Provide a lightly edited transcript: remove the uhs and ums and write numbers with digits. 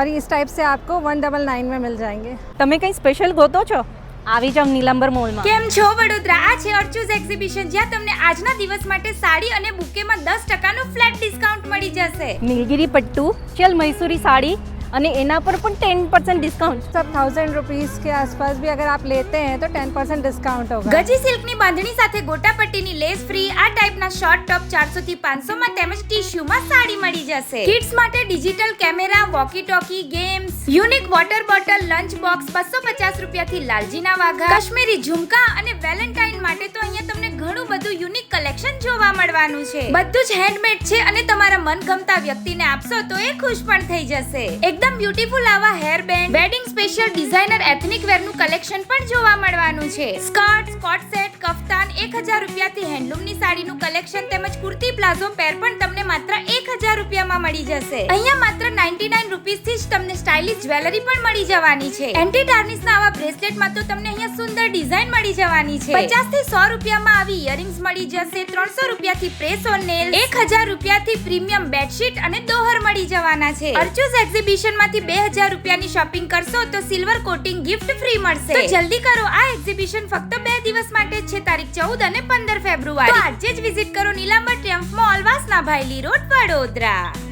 और इस टाइप से आपको 199 में मिल जाएंगे। તમે કંઈ સ્પેશિયલ ગોતો છો? આવી જાવ નીલાંબર મોલમાં। કેમ છો વડોદરા? આ છે અર્ચુઝ એક્ઝિબિશન, જ્યાં તમને આજના દિવસ માટે સાડી અને બુકેમાં 10% ફ્લેટ ડિસ્કાઉન્ટ મળી જશે। નીલગિરી પટ્ટુ, ચલ મૈસૂરી સાડી અને એના પર પણ 10% ડિસ્કાઉન્ટ। सब 1000 रुपीज़ के आसपास भी अगर आप लेते हैं तो 10% डिस्काउंट होगा। ગજી સિલ્કની બાંધણી સાથે ગોટાપટ્ટીની લેસ ફ્રી। આ ટાઈપના શોર્ટ ટોપ 400 થી 500 માં તેમજ ટીશ્યુમાં સાડી મળી જશે। કિડ્સ માટે digital camera, walkie talkie, games, unique water bottle, lunch box 250 રૂપિયાથી લાલજીના વાઘા, કાશ્મીરી ઝુમકા અને વેલેન્ટાઇન માટે તો અહીંયા તમને ઘણું બધું યુનિક કલેક્શન જોવા મળવાનું છે। બધું જ હેન્ડમેડ છે અને તમારા મનગમતા વ્યક્તિને આપશો તો એ ખુશ પણ થઈ જશે। એકદમ બ્યુટીફુલ આવા hair band, wedding special designer ethnic wear નું કલેક્શન પણ જોવા મળવાનું છે। સ્કર્ટ, કોટ સેટ, કફતાન 1000 રૂપિયાથી હેન્ડલૂમની સાડીનું કલેક્શન તેમજ કુર્તી પ્લાઝો પેર પણ તમને માત્ર 1000 રૂપિયામાં મળી જશે। અહીંયા માત્ર 99 રૂપીસથી જ તમને સ્ટાઇલિશ જ્વેલરી પણ મળી જવાની છે। એન્ટી ટાર્નિશના આવા બ્રેસલેટમાં તો તમને અહીંયા સુંદર ડિઝાઇન મળી જવાની છે। 50 થી 100 રૂપિયામાં આવી ઇયરિંગ્સ મળી જશે। 300 રૂપિયાથી પ્રેસ ઓન નેલ, 1000 રૂપિયાથી પ્રીમિયમ બેડશીટ અને દોહર મળી જવાના છે। અર્ચુઝ એક્ઝિબિશન માંથી 2000 રૂપિયાની શોપિંગ કરશો તો સિલ્વર કોટિંગ ગિફ્ટ ફ્રી મળશે। તો જલ્દી કરો, આ એક્ઝિબિશન ફક્ત 2 દિવસ માટે જ છે, તારીખ 14 અને 15 ફેબ્રુઆરી। તો આજે જ વિઝિટ કરો નીલાંબર ટ્રિયમ્ફ મોલ, વાસનાભાઈલી રોડ, વડોદરા।